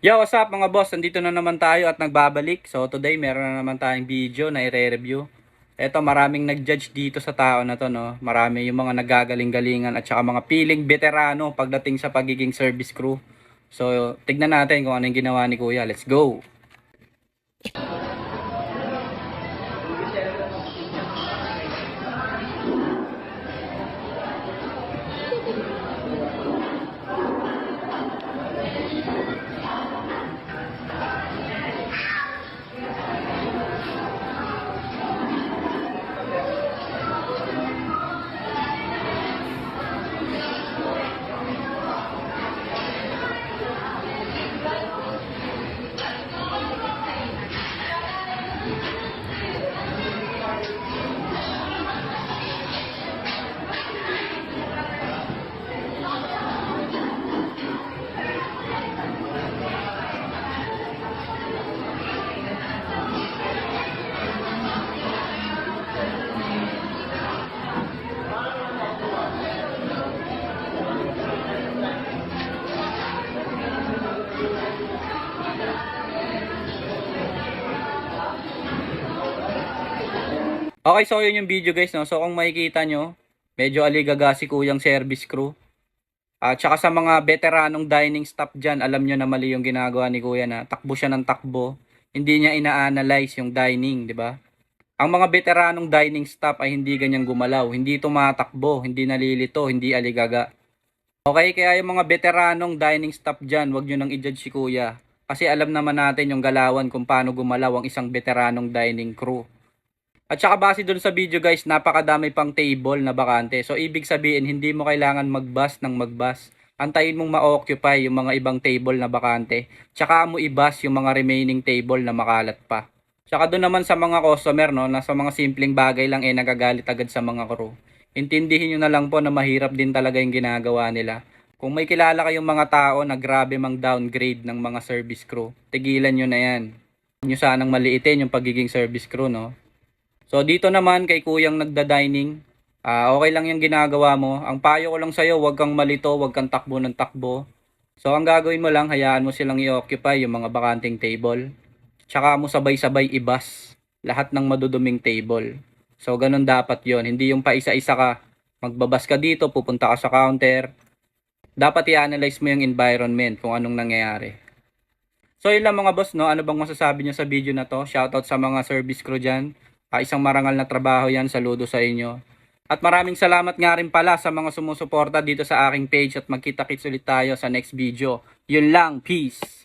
Yo, what's up mga boss? Nandito na naman tayo at nagbabalik. So today meron na naman tayong video na i-review. Eto, maraming nag-judge dito sa tao na to, no? Marami yung mga nagagaling-galingan at saka mga piling veterano pagdating sa pagiging service crew. So tignan natin kung ano yung ginawa ni Kuya. Let's go! Okay, so yun yung video guys, no? So kung makikita nyo, medyo aligaga si Kuyang service crew. At saka sa mga veteranong dining staff dyan, alam nyo na mali yung ginagawa ni Kuya na takbo siya ng takbo. Hindi niya ina-analyze yung dining, di ba? Ang mga veteranong dining staff ay hindi ganyang gumalaw, hindi tumatakbo, hindi nalilito, hindi aligaga. Okay, kaya yung mga veteranong dining staff dyan, wag nyo nang i-judge si Kuya. Kasi alam naman natin yung galawan kung paano gumalaw ang isang veteranong dining crew. At saka base dun sa video guys, napakadami pang table na bakante. So ibig sabihin, hindi mo kailangan magbus ng magbus. Antayin mong ma-occupy yung mga ibang table na bakante. Tsaka mo ibus yung mga remaining table na makalat pa. Tsaka doon naman sa mga customer, no, na sa mga simpleng bagay lang nagagalit agad sa mga crew. Intindihin nyo na lang po na mahirap din talaga yung ginagawa nila. Kung may kilala kayong mga tao na grabe mang downgrade ng mga service crew, tigilan nyo na yan. Huwag nyo sanang maliitin yung pagiging service crew, no. So dito naman kay Kuyang nagda-dining, okay lang yung ginagawa mo. Ang payo ko lang sa'yo, huwag kang malito, huwag kang takbo ng takbo. So ang gagawin mo lang, hayaan mo silang i-occupy yung mga bakanting table. Tsaka mo sabay-sabay ibas lahat ng maduduming table. So ganun dapat yon, hindi yung paisa-isa ka. Magbabas ka dito, pupunta ka sa counter. Dapat i-analyze mo yung environment kung anong nangyayari. So yun lang mga boss, no? Ano bang masasabi nyo sa video na to? Shoutout sa mga service crew dyan. Isang marangal na trabaho yan. Saludo sa inyo. At maraming salamat nga rin pala sa mga sumusuporta dito sa aking page at magkita-kits ulit tayo sa next video. Yun lang. Peace!